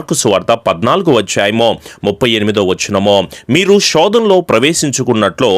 Mark సువార్త 14:38 మీరు శోధనలో ప్రవేశించుకున్నట్లు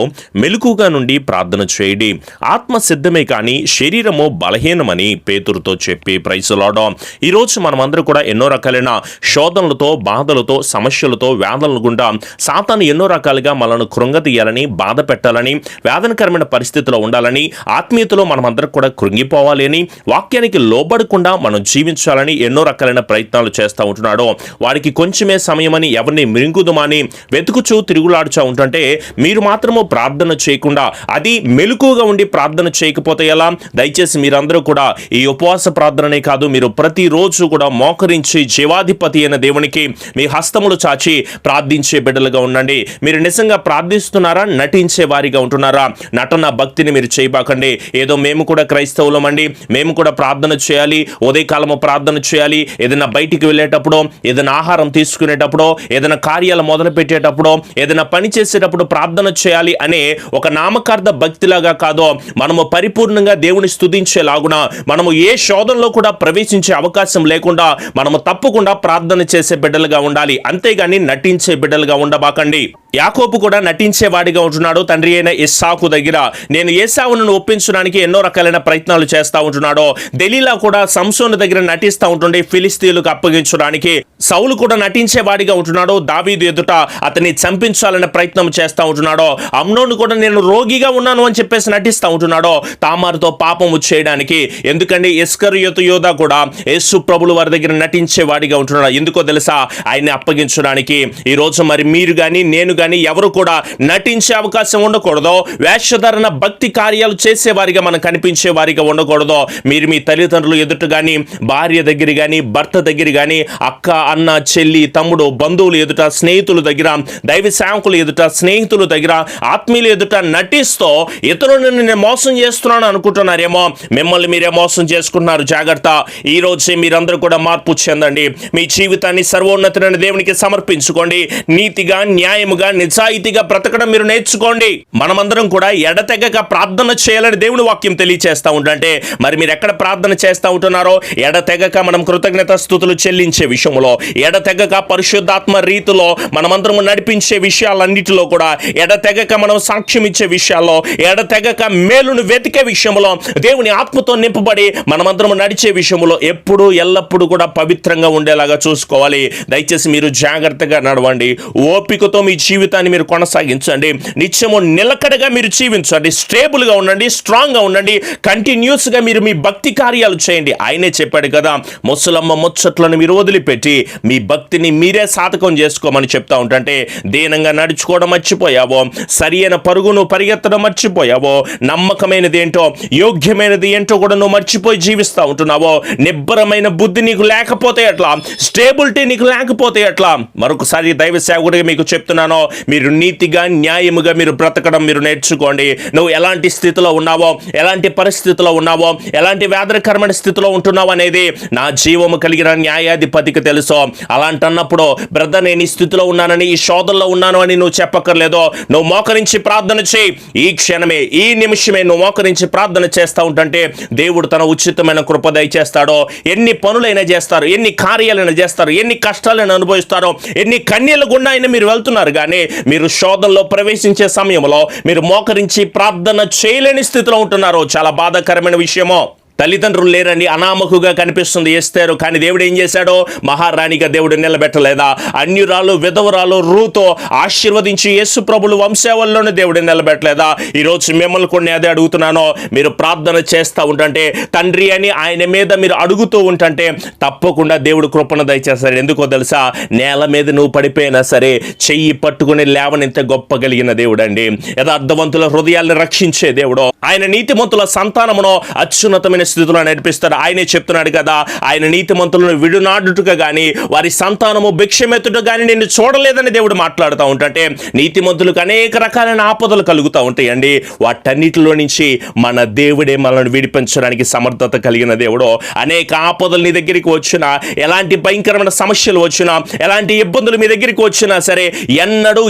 మెలకుగా నుండి ప్రార్థన చేయండి, ఆత్మ సిద్ధమే కానీ శరీరము బలహీనమని పేతురుతో చెప్పి ప్రైజులాడో. ఈరోజు మనమందరూ కూడా ఎన్నో రకాలైన శోధనలతో, బాధలతో, సమస్యలతో, వేదనల గుండా సాతాను ఎన్నో రకాలుగా మనల్ని కృంగతీయాలని, బాధ పెట్టాలని, వేదనకరమైన పరిస్థితిలో ఉండాలని, ఆత్మీయతలో మనమందరం కూడా కృంగిపోవాలి అని, వాక్యానికి లోబడకుండా మనం జీవించాలని ఎన్నో రకాలైన ప్రయత్నాలు చేస్తూ ఉంటున్నాడు. వాడికి కొంచెమే సమయమని ఎవరిని మింగుదుమని వెతుకుచూ తిరుగులాడుచూ ఉంటుంటే మీరు మాత్రము ప్రార్థన చేయకుండా, అది మెలకుగా ఉండి ప్రార్థన చేయకపోతే ఎలా? దయచేసి మీరందరూ కూడా ఈ ఉపవాస ప్రార్థననే కాదు, మీరు ప్రతిరోజు కూడా మోకరించి జీవాధిపతి అయిన దేవునికి మీ హస్తములు చాచి ప్రార్థించే బిడ్డలుగా ఉండండి. మీరు నిజంగా ప్రార్థిస్తున్నారా? నటించే వారిగా ఉంటున్నారా? నటన భక్తిని మీరు చేయబాకండి. ఏదో మేము కూడా క్రైస్తవులమండి, మేము కూడా ప్రార్థన చేయాలి, ఉదయకాలము ప్రార్థన చేయాలి, ఏదైనా బయటికి వెళ్ళేటప్పుడు, ఏదైనా ఆహారం తీసుకునేటప్పుడు, ఏదైనా కార్యాలు మొదలు పెట్టేటప్పుడు, ఏదైనా పని చేసేటప్పుడు ప్రార్థన చేయాలి అనే ఒక నామకార్థ భక్తిలాగా కాదో, మనము పరిపూర్ణంగా దేవుని స్తుతించేలాగున, మనము ఏ శోధనలో కూడా ప్రవేశించే అవకాశం లేకుండా మనము తప్పకుండా ప్రార్థన చేసే బిడ్డలుగా ఉండాలి. అంతేగాని నటించే బిడ్డలుగా ఉండబాకండి. యాకోబు కూడా నటించేవాడిగా ఉంటున్నాడు. తండ్రి అయిన ఇస్సాకు దగ్గర నేను ఏసావును ఒప్పించడానికి ఎన్నో రకాలైన ప్రయత్నాలు చేస్తూ ఉంటున్నాడు. దెలీలా కూడా సంసోను దగ్గర నటిస్తూ ఉంటుండే ఫిలిస్తీన్లకు అప్పగించడానికి. సౌలు కూడా నటించేవాడిగా ఉంటున్నాడు. దావీదు ఎదుట అతన్ని చంపించాలనే ప్రయత్నం చేస్తూ ఉంటున్నాడు. అమ్నోను కూడా నేను రోగిగా ఉన్నాను అని చెప్పేసి నటిస్తూ ఉంటున్నాడు తామారుతో పాపము చేయడానికి. ఎందుకంటే ఇస్కరియోతు యోధా కూడా యేసు ప్రభులు వారి దగ్గర నటించేవాడిగా ఉంటున్నాడు. ఎందుకో తెలుసా? ఆయన్ని అప్పగించడానికి. ఈరోజు మరి మీరు కానీ, నేను కానీ ఎవరు కూడా నటించే అవకాశం ఉండకూడదు. వేషధారణ భక్తి కార్యాలు చేసేవారిగా మనం కనిపించే వారిగా ఉండకూడదు. మీరు మీ తల్లిదండ్రులు ఎదుట కానీ, భార్య దగ్గర కానీ, భర్త దగ్గర కానీ, అక్క, అన్న, చెల్లి, తమ్ముడు, బంధువులు ఎదుట, స్నేహితుల దగ్గర, దైవ సేవకుల ఎదుట, స్నేహితుల దగ్గర, ఆత్మీయుల ఎదుట నటిస్తూ ఇతరులను నేను మోసం చేస్తున్నాను అనుకుంటున్నారేమో. మిమ్మల్ని మీరే మోసం చేసుకుంటున్నారు. జాగ్రత్త. ఈ రోజే మీరందరూ కూడా మార్పు చెందండి. మీ జీవితాన్ని సర్వోన్నతమైన దేవునికి సమర్పించుకోండి. నీతిగా, న్యాయముగా, నిజాయితీగా బ్రతకడం మీరు నేర్చుకోండి. మనమందరం కూడా ఎడతెగక ప్రార్థన చేయాలని దేవుని వాక్యం తెలియచేస్తూ ఉంటుంటే మరి మీరు ఎక్కడ ప్రార్థన చేస్తూ ఉంటున్నారో, ఎడతెగక మనం కృతజ్ఞత స్తుతులు చెల్లించే విషయంలో, ఎడతెగక పరిశుద్ధాత్మ రీతిలో మనమందరం నడిపించే విషయాలన్నిటిలో కూడా, ఎడతెగక మనం సాక్ష్యం ఇచ్చే విషయాల్లో, ఎడతెగక మేలును వెతికే విషయంలో, దేవుని ఆత్మతో నింపబడి మనమందరం నడిచే విషయంలో ఎప్పుడు ఎల్లప్పుడూ కూడా పవిత్రంగా ఉండేలాగా చూసుకోవాలి. దయచేసి మీరు జాగ్రత్తగా నడవండి. ఓపికతో మీ జీవితాన్ని మీరు కొనసాగించండి. నిత్యము నిలకడగా మీరు జీవించండి. స్టేబుల్గా ఉండండి, స్ట్రాంగ్గా ఉండండి. కంటిన్యూస్గా మీరు మీ భక్తి కార్యాలు చేయండి. ఆయనే చెప్పాడు కదా, ముసలమ్మ ముచ్చట్లను మీరు వదిలిపెట్టి మీ భక్తిని మీరే సాధకం చేసుకోమని చెప్తా ఉంటుంటే దీనంగా నడుచుకోవడం మర్చిపోయావో, సరి అయిన పరుగును పరిగెత్తడం మర్చిపోయావో, నమ్మకమైనది ఏంటో, యోగ్యమైనది ఏంటో కూడా నువ్వు మర్చిపోయి జీవిస్తూ ఉంటున్నావో, నిబ్బరమైన బుద్ధి నీకు లేకపోతే ఎట్లా, స్టేబిలిటీ నీకు లేకపోతే ఎట్లా? మరొకసారి దైవ సేవకుడిగా మీకు చెప్తున్నాను, మీరు నీతిగా, న్యాయముగా మీరు బ్రతకడం మీరు నేర్చుకోండి. నువ్వు ఎలాంటి స్థితిలో ఉన్నావో, ఎలాంటి పరిస్థితిలో ఉన్నావో, ఎలాంటి వేదనకరమైన స్థితిలో ఉంటున్నావు అనేది నా జీవము కలిగిన న్యాయాధిపతికి తెలుసు. అలాంటన్నప్పుడు బ్రదర్ నేను ఈ స్థితిలో ఉన్నానని, ఈ శోధనలో ఉన్నాను అని నువ్వు చెప్పక్కర్లేదు. నువ్వు మోకరించి ప్రార్థన చేయి. ఈ క్షణమే, ఈ నిమిషమే నువ్వు మోకరించి ప్రార్థన చేస్తూ ఉంటుంటే దేవుడు తన ఉచితమైన కృప దయచేస్తాడో. ఎన్ని పనులైనా చేస్తారు, ఎన్ని కార్యాలైనా చేస్తారు, ఎన్ని కష్టాలను అనుభవిస్తారో, ఎన్ని కన్నీళ్ళ గుండా అయినా మీరు వెళ్తున్నారు. కానీ మీరు శోధనలో ప్రవేశించే సమయంలో మీరు మోకరించి ప్రార్థన చేయలేని స్థితిలో ఉంటున్నారు. చాలా బాధాకరమైన విషయమో. తల్లిదండ్రులు లేరండి, అనామకుగా కనిపిస్తుంది ఎస్తేరు. కానీ దేవుడు ఏం చేశాడో, మహారాణిగా దేవుడు నిలబెట్టలేదా? అన్యురాలు, విధవరాలు రూతో ఆశీర్వదించి యేసు ప్రభులు వంశావల్లోనే దేవుడు నిలబెట్టలేదా? ఈరోజు మిమ్మల్ని కొన్ని అదే అడుగుతున్నాను. మీరు ప్రార్థన చేస్తూ ఉంటుంటే, తండ్రి అని ఆయన మీద మీరు అడుగుతూ ఉంటుంటే తప్పకుండా దేవుడు కృపణ దయచేస్తాడు. ఎందుకో తెలుసా? నేల మీద నువ్వు పడిపోయినా సరే చెయ్యి పట్టుకుని లేవనెంత గొప్ప కలిగిన దేవుడు అండి. యథార్థవంతుల హృదయాలను రక్షించే దేవుడు. ఆయన నీతిమంతుల సంతానమును అత్యున్నతమైన స్థితిలో నడిపిస్తాడు. ఆయనే చెప్తున్నాడు కదా, ఆయన నీతిమంతులను విడునాడుటగా కానీ వారి సంతానము భిక్షమెత్తుట కానీ నిన్ను చూడలేదని దేవుడు మాట్లాడుతూ ఉంటుంటే నీతిమంతులకు అనేక రకాలైన ఆపదలు కలుగుతూ ఉంటాయండి. వాటన్నిటిలో నుంచి మన దేవుడే మనల్ని విడిపించడానికి సమర్థత కలిగిన దేవుడు. అనేక ఆపదలు నీ దగ్గరికి వచ్చినా, ఎలాంటి భయంకరమైన సమస్యలు వచ్చినా, ఎలాంటి ఇబ్బందులు మీ దగ్గరికి వచ్చినా సరే ఎన్నడూ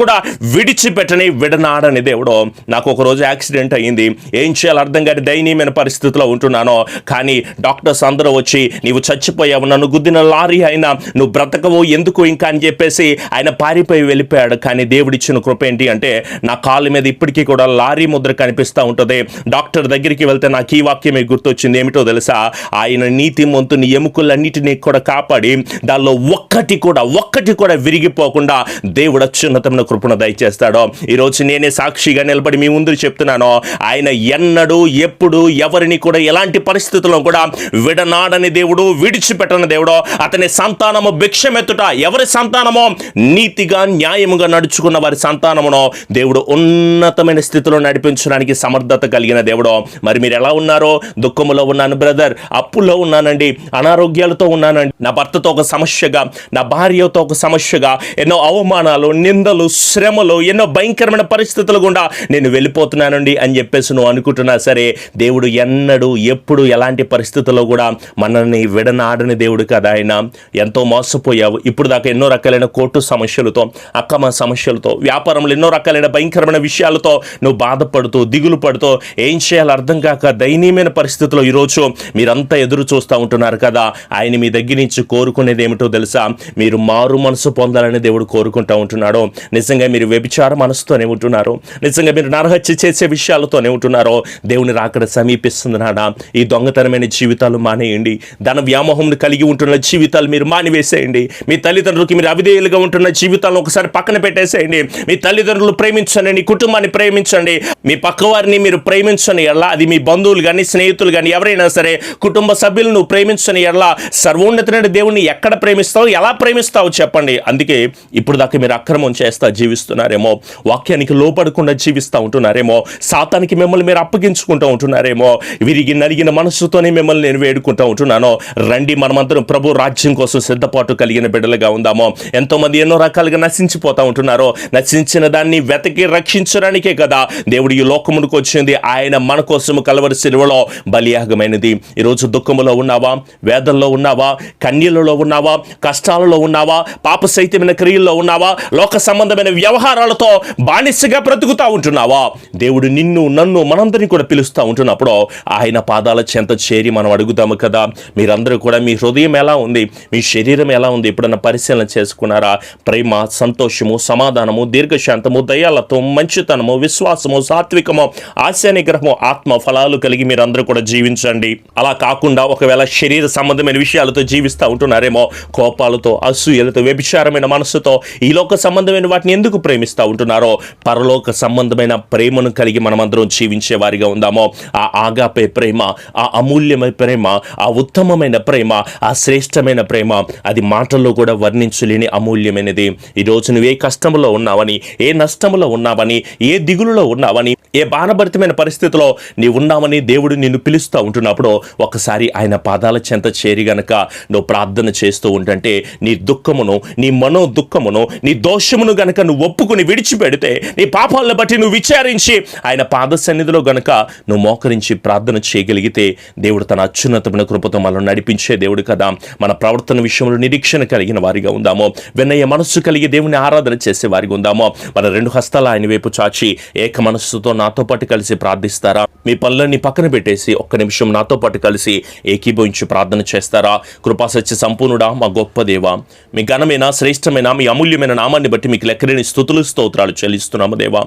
కూడా విడిచిపెట్టని విడనాడని దేవుడు. నాకు ఒక రోజు యాక్సిడెంట్ అయ్యింది. ఏం చేయాలో అర్థం కాని దయనీయమైన పరిస్థితిలో ఉంటున్నానో, కానీ డాక్టర్స్ అందరూ వచ్చి నీవు చచ్చిపోయావు, నన్ను గుద్దిన లారీ అయినా నువ్వు బ్రతకవు ఎందుకు ఇంకా అని చెప్పేసి ఆయన పారిపోయి వెళ్ళిపోయాడు. కానీ దేవుడిచ్చిన కృప ఏంటి అంటే నా కాళ్ళ మీద ఇప్పటికీ కూడా లారీ ముద్ర కనిపిస్తూ ఉంటుంది. డాక్టర్ దగ్గరికి వెళ్తే నాకు ఈ వాక్యమే గుర్తొచ్చింది. ఏమిటో తెలుసా? ఆయన నీతిమంతుని ఎముకలన్నిటినీ కూడా కాపాడి దానిలో ఒక్కటి కూడా విరిగిపోకుండా దేవుడు అత్యున్నతమైన కృపను దయచేస్తాడో. ఈరోజు నేనే సాక్షిగా నిలబడి మీ ముందు చెప్తున్నాను, ఆయన ఎన్నడూ ఎప్పుడు ఎవరిని కూడా ఎలాంటి పరిస్థితుల్లో కూడా విడనాడని దేవుడు, విడిచిపెట్టని దేవుడు. అతని సంతానము భిక్షమెత్తుట, ఎవరి సంతానమో నీతిగా న్యాయముగా నడుచుకున్న వారి సంతానమును దేవుడు ఉన్నతమైన స్థితిలో నడిపించడానికి సమర్థత కలిగిన దేవుడు. మరి మీరు ఎలా ఉన్నారో? దుఃఖములో ఉన్నాను బ్రదర్, అప్పుల్లో ఉన్నానండి, అనారోగ్యాలతో ఉన్నానండి, నా భర్తతో ఒక సమస్యగా, నా భార్యతో ఒక సమస్యగా, ఎన్నో అవమానాలు, నిందలు, శ్రమలు, ఎన్నో భయంకరమైన పరిస్థితులు గుండా నేను వెళ్ళిపోతున్నానండి అని చెప్పేసి నువ్వు అనుకుంటున్నా సరే, దేవుడు ఎన్నడూ ఎప్పుడు ఎలాంటి పరిస్థితుల్లో కూడా మనల్ని విడనాడని దేవుడు కదా. ఆయన ఎంతో మోసపోయావు, ఇప్పుడు దాకా ఎన్నో రకాలైన కోర్టు సమస్యలతో, అక్రమ సమస్యలతో, వ్యాపారంలో ఎన్నో రకాలైన భయంకరమైన విషయాలతో నువ్వు బాధపడుతూ దిగులు పడుతూ ఏం చేయాలో అర్థం కాక దయనీయమైన పరిస్థితిలో ఈరోజు మీరంతా ఎదురు చూస్తూ ఉంటున్నారు కదా. ఆయన మీ దగ్గర నుంచి కోరుకునేది ఏమిటో తెలుసా? మీరు మారు మనసు పొందాలని దేవుడు కోరుకుంటూ ఉంటున్నాడు. నిజంగా మీరు వ్యభిచార మనసుతోనే ఉంటున్నారు, నిజంగా మీరు నరహత్య చేసే విషయాలతోనే ఉంటున్నారో, దేవుని రాకడ సమీపిస్తుంది నాన్న. ఈ దొంగతనమైన జీవితాలు మానేయండి, ధన వ్యామోహం కలిగి ఉంటున్న జీవితాలు మీరు మానివేసేయండి. మీ తల్లిదండ్రులకి మీరు అవిధేయులుగా ఉంటున్న జీవితాలను ఒకసారి పక్కన పెట్టేసేయండి. మీ తల్లిదండ్రులు ప్రేమించండి, నీ కుటుంబాన్ని ప్రేమించండి, మీ పక్కవారిని మీరు ప్రేమించని ఎలా, అది మీ బంధువులు కానీ స్నేహితులు కానీ ఎవరైనా సరే, కుటుంబ సభ్యులు నువ్వు ప్రేమించని ఎలా, సర్వోన్నతమైన దేవుణ్ణి ఎక్కడ ప్రేమిస్తావు, ఎలా ప్రేమిస్తావు చెప్పండి. అందుకే ఇప్పుడు దాకా మీరు అక్రమం చేస్తా జీవిస్తున్నారేమో, వాక్యానికి లోపడకుండా జీవిస్తూ ఉంటున్నారేమో, సాతానికి మిమ్మల్ని మీరు అప్పగించుకుంటూ ఉంటున్నారేమో, విరిగి నలిగిన మనసుతోనే మిమ్మల్ని నేను వేడుకుంటూ ఉంటున్నాను. రండి, మనమందరం ప్రభు రాజ్యం కోసం సిద్ధపాటు కలిగిన బిడ్డలుగా ఉందామో. ఎంతోమంది ఎన్నో రకాలుగా నశించిపోతూ ఉంటున్నారో, నశించిన దాన్ని వెతకి రక్షించడానికే కదా దేవుడు ఈ లోకమునికి వచ్చింది. ఆయన మన కోసము కలవరి శిలువలో బలియాగమైనది. ఈరోజు దుఃఖములో ఉన్నావా, వేదనలో ఉన్నావా, కన్నీళ్లలో ఉన్నావా, కష్టాలలో ఉన్నావా, పాప సైతమైన క్రియల్లో ఉన్నావా, లోక సంబంధమైన వ్యవహారాలతో బానిసగా బ్రతుకుతా ఉంటున్నావా? దేవుడు నిన్ను నన్ను మనందరినీ కూడా పిలుస్తూ ఉంటున్నప్పుడు ఆయన పాదాల చెంత చేరి మనం అడుగుతాము కదా, మీరందరూ కూడా మీ హృదయం ఎలా ఉంది, మీ శరీరం ఎలా ఉంది, ఎప్పుడన్నా పరిశీలన చేసుకున్నారా? ప్రేమ, సంతోషము, సమాధానము, దీర్ఘశాంతము, దయాలతో, మంచితనము, విశ్వాసము, సాత్వికము, ఆశా నిగ్రహము, ఆత్మ ఫలాలు కలిగి మీరందరూ కూడా జీవించండి. అలా కాకుండా ఒకవేళ శరీర సంబంధమైన విషయాలతో జీవిస్తూ ఉంటున్నారేమో, కోపాలతో, అసూయలతో, వ్యభిచారమైన మనసుతో, ఈ లోక సంబంధమైన వాటిని ఎందుకు ప్రేమిస్తూ ఉంటున్నారో, పరలోక సంబంధమైన ప్రేమను కలిగి మనమందరం జీవించే వారిగా ఉందామో. ఆ ఆగాపే ప్రేమ, ఆ అమూల్యమైన ప్రేమ, ఆ ఉత్తమమైన ప్రేమ, ఆ శ్రేష్టమైన ప్రేమ, అది మాటల్లో కూడా వర్ణించలేని అమూల్యమైనది. ఈరోజు నువ్వు ఏ కష్టంలో ఉన్నావని, ఏ నష్టంలో ఉన్నావని, ఏ దిగులులో ఉన్నావని, ఏ బాణభరితమైన పరిస్థితిలో నీవు ఉన్నావని దేవుడు నిన్ను పిలుస్తూ ఉంటున్నప్పుడు ఒకసారి ఆయన పాదాల చెంత చేరి గనక నువ్వు ప్రార్థన చేస్తూ ఉంటుంటే, నీ దుఃఖమును, నీ మనో దుఃఖమును, నీ దోషమును గనక నువ్వు ఒప్పుకుని విడిచిపెడితే, నీ పాపాలను బట్టి నువ్వు విచారించి ఆయన పాద సన్నిధిలో గనక నువ్వు మోకరించి ప్రార్థన చేయగలిగితే, దేవుడు తన అత్యున్నతమైన కృపతో మనల్ని నడిపించే దేవుడు కదా. మన ప్రవర్తన విషయంలో నిరీక్షణ కలిగిన వారిగా ఉందామో, వినయ మనస్సు కలిగి దేవుని ఆరాధన చేసే వారిగా ఉందామో. మన రెండు హస్తాలు ఆయన వైపు చాచి ఏక మనస్సుతో నాతో పాటు కలిసి ప్రార్థిస్తారా? మీ పనులన్నీ పక్కన పెట్టేసి ఒక్క నిమిషం నాతో పాటు కలిసి ఏకీభవించి ప్రార్థన చేస్తారా? కృపాసత్య సంపూర్ణుడా, మా గొప్ప దేవా, మీ ఘనమైన, శ్రేష్టమైన, మీ అమూల్యమైన నామాన్ని బట్టి మీకు లెక్కలేని స్తుతులు స్తోత్రాలు చెల్లిస్తున్నాము దేవా.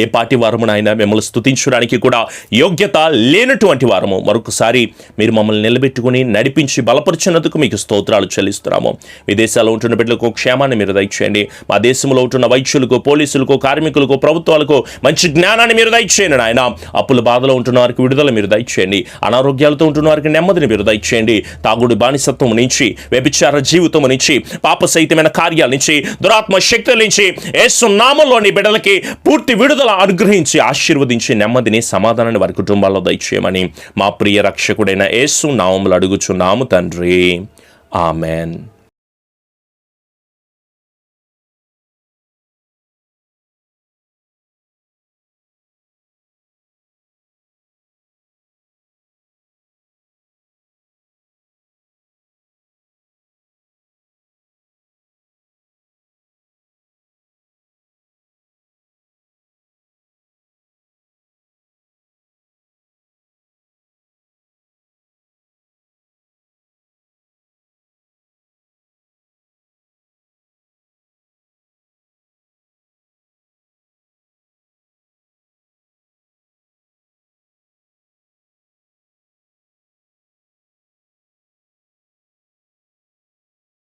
ఏ పాటి వారమునైనా మిమ్మల్ని స్తుతించడానికి కూడా యోగ్యత లేనటువంటి వారము, మరొకసారి మీరు మమ్మల్ని నిలబెట్టుకుని నడిపించి బలపరిచినందుకు మీకు స్తోత్రాలు చెల్లిస్తున్నాము. విదేశాల్లో ఉంటున్న బిడ్డలకు క్షేమాన్ని మీరు దయచేయండి. మా దేశంలో ఉంటున్న వైద్యులకు, పోలీసులకు, కార్మికులకు, ప్రభుత్వాలకు మంచి జ్ఞానాన్ని మీరు దయచేయండి నాయన. అప్పుల బాధలో ఉంటున్న వారికి విడుదల మీరు దయచేయండి. అనారోగ్యాలతో ఉంటున్న వారికి నెమ్మదిని మీరు దయచేయండి. తాగుడు బానిసత్వం నుంచి, వ్యభిచార జీవితం నుంచి, పాప సహితమైన కార్యాల నుంచి, దురాత్మ శక్తుల నుంచి యేసు నామములోని బిడ్డలకి పూర్తి విడుదల అనుగ్రహించి ఆశీర్వదించి నెమ్మదిని, సమాధానాన్ని వారి కుటుంబాల్లో దయచేయమని మా ప్రియ రక్షకుడైన యేసు నామములో అడుగుచున్నాము తండ్రి. ఆమెన్.